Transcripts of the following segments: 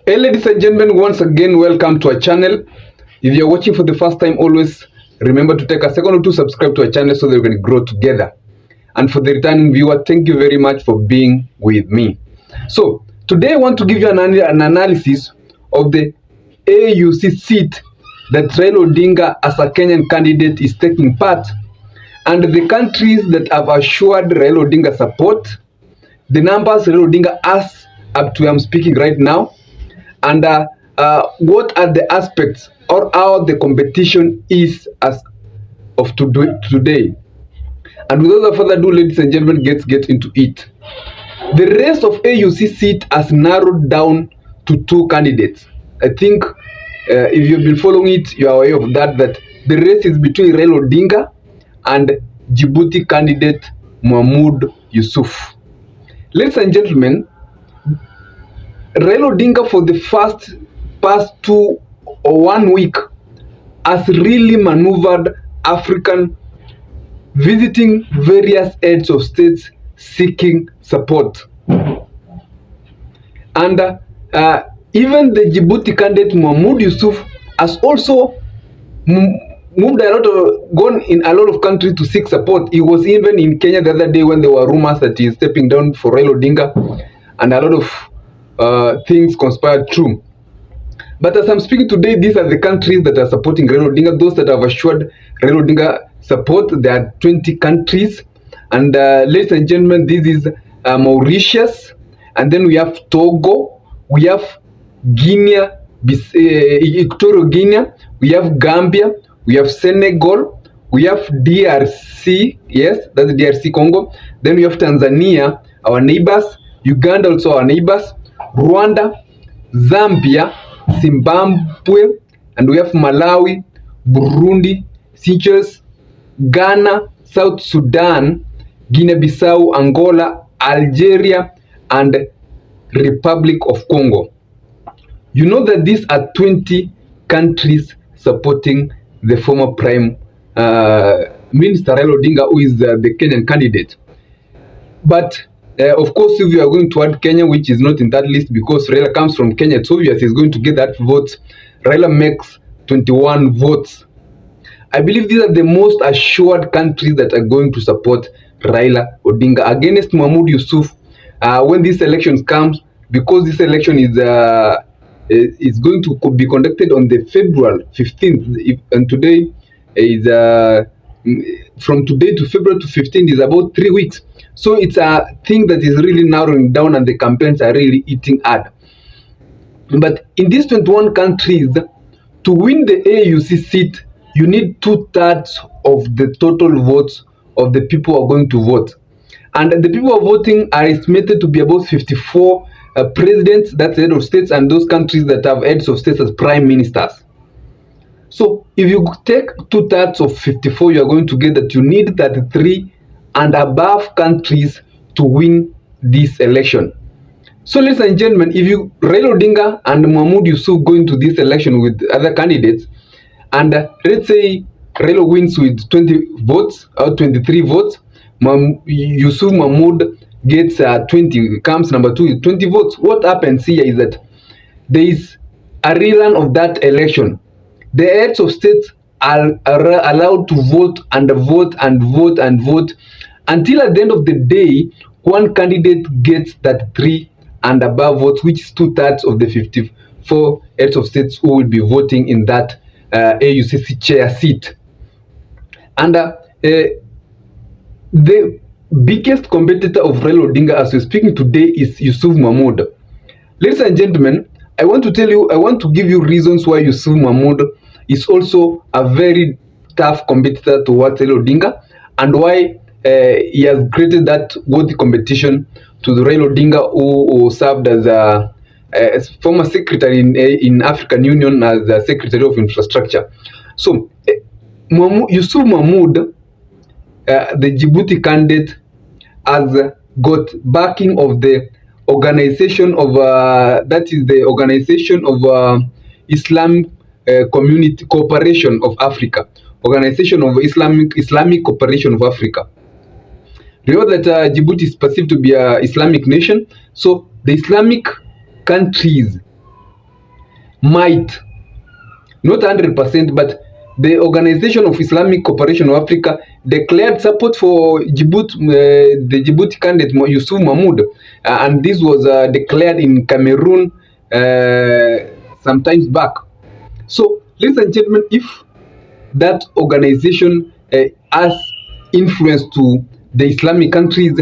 Hey ladies and gentlemen, once again welcome to our channel. If you're watching for the first time, always remember to take a second or two, subscribe to our channel so that we can grow together. And for the returning viewer, thank you very much for being with me. So today I want to give you an analysis of the AUC seat that Raila Odinga as a Kenyan candidate is taking part, and the countries that have assured Raila Odinga support, the numbers Raila Odinga has up to I'm speaking right now, and what are the aspects or how the competition is as of today. And without further ado, ladies and gentlemen, get into it. The rest of AUC seat has narrowed down to two candidates. I think if you've been following it, you are aware of that the race is between Raila Odinga and Djibouti candidate Mohammud Yusuf. Ladies and gentlemen, Raila Odinga for the past 2 or 1 week has really maneuvered African, visiting various heads of states seeking support. And even the Djibouti candidate Mohammud Yusuf has also gone in a lot of countries to seek support. He was even in Kenya the other day when there were rumors that he is stepping down for Raila Odinga, and a lot of things conspired true. But as I'm speaking today, these are the countries that are supporting Raila Odinga, those that have assured Raila Odinga support. There are 20 countries, and ladies and gentlemen, this is Mauritius, and then we have Togo, we have Guinea, Equatorial Guinea, we have Gambia, we have Senegal, we have DRC, yes, that's DRC Congo, then we have Tanzania, our neighbors, Uganda also our neighbors, Rwanda, Zambia, Zimbabwe, and we have Malawi, Burundi, Seychelles, Ghana, South Sudan, Guinea-Bissau, Angola, Algeria, and Republic of Congo. You know that these are 20 countries supporting the former Prime Minister Raila Odinga, who is the Kenyan candidate. But of course, if you are going to add Kenya, which is not in that list because Raila comes from Kenya, it's obvious he's going to get that vote. Raila makes 21 votes. I believe these are the most assured countries that are going to support Raila Odinga against Mohammud Yusuf when this election comes, because this election is going to be conducted on the February 15th, and today is from today to February to 15th is about 3 weeks. So it's a thing that is really narrowing down, and the campaigns are really eating hard. But in these 21 countries, to win the AUC seat, you need 2/3 of the total votes of the people who are going to vote. And the people who are voting are estimated to be about 54 presidents, that's head of states, and those countries that have heads of states as prime ministers. So if you take 2/3 of 54, you are going to get that you need 33 and above countries to win this election. So ladies and gentlemen, if you Raila Odinga and Mohammud Yusuf go into this election with other candidates, and let's say Raila wins with 20 votes or 23 votes, Yusuf Mohammud gets 20, comes number 2 with 20 votes. What happens here is that there is a rerun of that election. The heads of states are allowed to vote and vote and vote and vote until at the end of the day, one candidate gets that 3 and above votes, which is 2/3 of the 54 heads of states who will be voting in that AUC chair seat. And the biggest competitor of Raila Odinga as we're speaking today is Yusuf Mohammud. Ladies and gentlemen, I want to give you reasons why Yusuf Mohammud is also a very tough competitor towards Raila Odinga, and why he has created that worthy competition to the Raila Odinga, who served as former secretary in African Union as the Secretary of Infrastructure. So Yusuf Mohammud, the Djibouti candidate, has got backing of the organization of that is the Organization of Islamic Community Cooperation of Africa, Organization of Islamic Cooperation of Africa. Remember that Djibouti is perceived to be an Islamic nation, so the Islamic countries might, not 100%, but the Organization of Islamic Cooperation of Africa declared support for Djibouti, the Djibouti candidate Yusuf Mohammud, and this was declared in Cameroon sometimes back. So, ladies and gentlemen, if that organization has influence to the Islamic countries,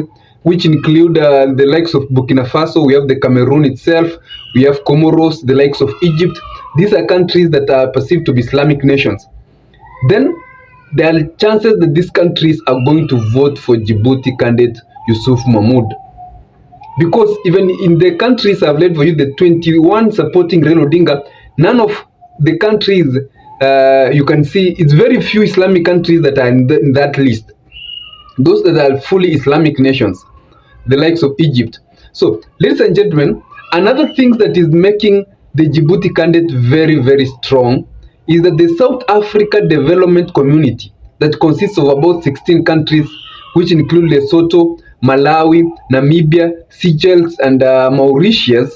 which include the likes of Burkina Faso, we have the Cameroon itself, we have Comoros, the likes of Egypt. These are countries that are perceived to be Islamic nations. Then there are chances that these countries are going to vote for Djibouti candidate Yusuf Mohammud. Because even in the countries I've laid for you, the 21 supporting Raila Odinga, none of the countries, you can see, it's very few Islamic countries that are in that list. Those that are fully Islamic nations, the likes of Egypt. So, ladies and gentlemen, another thing that is making the Djibouti candidate very, very strong is that the South Africa Development Community that consists of about 16 countries, which include Lesotho, Malawi, Namibia, Seychelles, and Mauritius,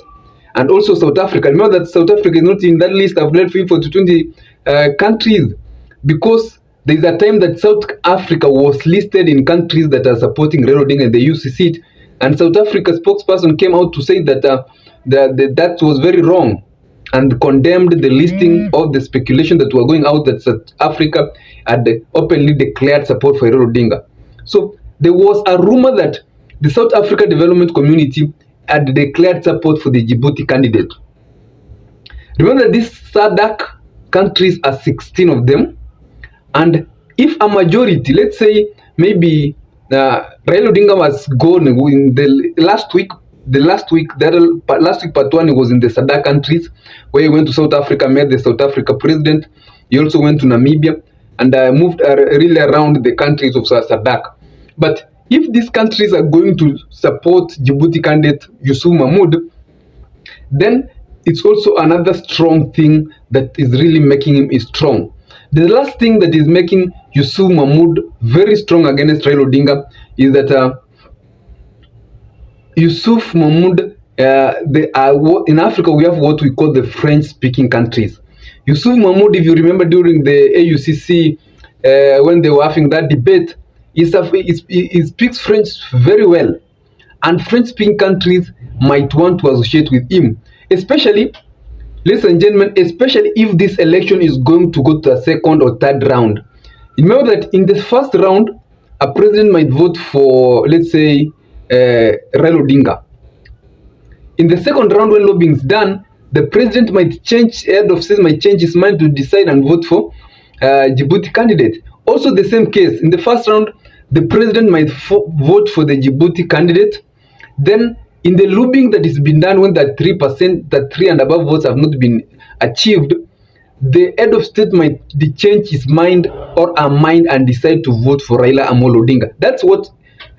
and also South Africa. Remember that South Africa is not in that list. I've led for 20 countries, because there is a time that South Africa was listed in countries that are supporting Raila Odinga and the AUC seat, and South Africa's spokesperson came out to say that that was very wrong, and condemned the listing of the speculation that were going out that South Africa had openly declared support for Raila Odinga. So there was a rumor that the South Africa Development Community had declared support for the Djibouti candidate. Remember that these SADC countries are 16 of them, and if a majority, let's say maybe Raila Odinga was gone in the last week, last week part one was in the SADC countries, where he went to South Africa, met the South Africa president. He also went to Namibia and moved really around the countries of SADC. But if these countries are going to support Djibouti candidate Yusuf Mohammud, then it's also another strong thing that is really making him strong. The last thing that is making Yusuf Mohammud very strong against Raila Odinga is that Yusuf Mohammud, in Africa we have what we call the French-speaking countries. Yusuf Mohammud, if you remember during the AUCC, when they were having that debate, he speaks French very well, and French-speaking countries might want to associate with him, especially, ladies and gentlemen, especially if this election is going to go to a second or third round. Remember that in the first round, a president might vote for, let's say, Raila Odinga. In the second round, when lobbying is done, the president might change, head of state might change his mind to decide and vote for Djibouti candidate. Also the same case, in the first round, the president might vote for the Djibouti candidate. Then in the lobbying that is been done, when that 3%, that 3 and above votes have not been achieved, the head of state might change his mind or her mind and decide to vote for Raila Amolo Odinga. That's what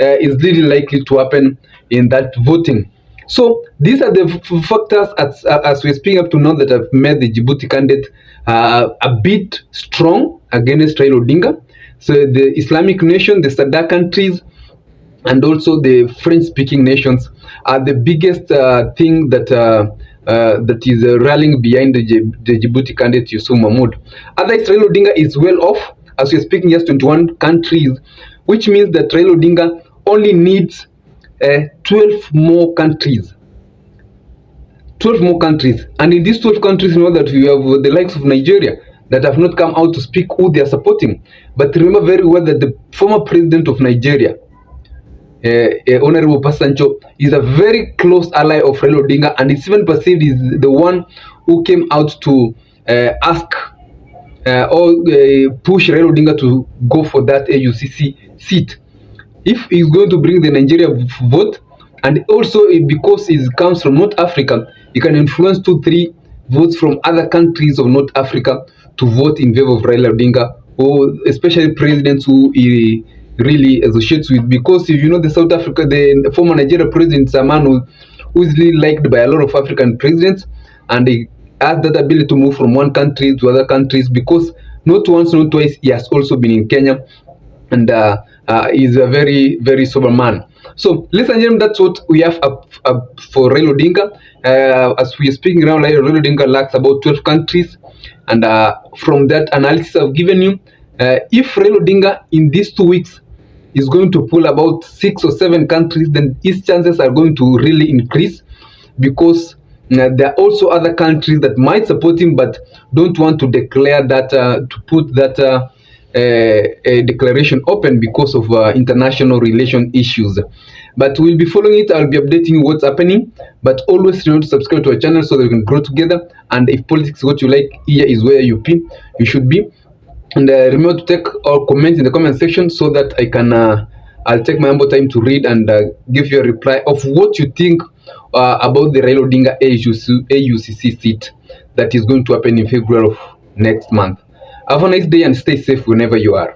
is really likely to happen in that voting. So these are the factors as we're speaking up to now that have made the Djibouti candidate a bit strong against Raila Odinga. So the Islamic nation, the SADC countries, and also the French-speaking nations are the biggest thing that that is rallying behind the Djibouti candidate Yusuf Mohammud. Otherwise, Raila Odinga is well off. As we're speaking, just 21 countries, which means that Raila Odinga only needs 12 more countries. 12 more countries. And in these 12 countries, you know that we have the likes of Nigeria that have not come out to speak who they are supporting. But remember very well that the former president of Nigeria, Honorable Pasancho, is a very close ally of Raila Odinga, and it's even perceived is the one who came out to ask or push Raila Odinga to go for that AUCC seat. If he's going to bring the Nigeria vote, and also because it comes from North Africa, he can influence 2-3 votes from other countries of North Africa to vote in favor of Raila Odinga, or especially presidents who he really associates with. Because if you know the South Africa, the former Nigeria president is a man who is really liked by a lot of African presidents, and he has that ability to move from one country to other countries, because not once, not twice, he has also been in Kenya and is a very, very sober man. So, ladies and gentlemen, that's what we have up for Raila Odinga. As we are speaking now, Raila Odinga lacks about 12 countries. And from that analysis I've given you, if Raila Odinga in these 2 weeks is going to pull about 6 or 7 countries, then his chances are going to really increase, because there are also other countries that might support him but don't want to declare that, to put that a declaration open because of international relation issues. But we'll be following it. I'll be updating you what's happening. But always remember to subscribe to our channel so that we can grow together. And if politics is what you like, here is where you should be. And remember to take our comments in the comment section so that I can I'll take my ample time to read and give you a reply of what you think about the Raila Odinga AUC seat that is going to happen in February of next month. Have a nice day and stay safe whenever you are.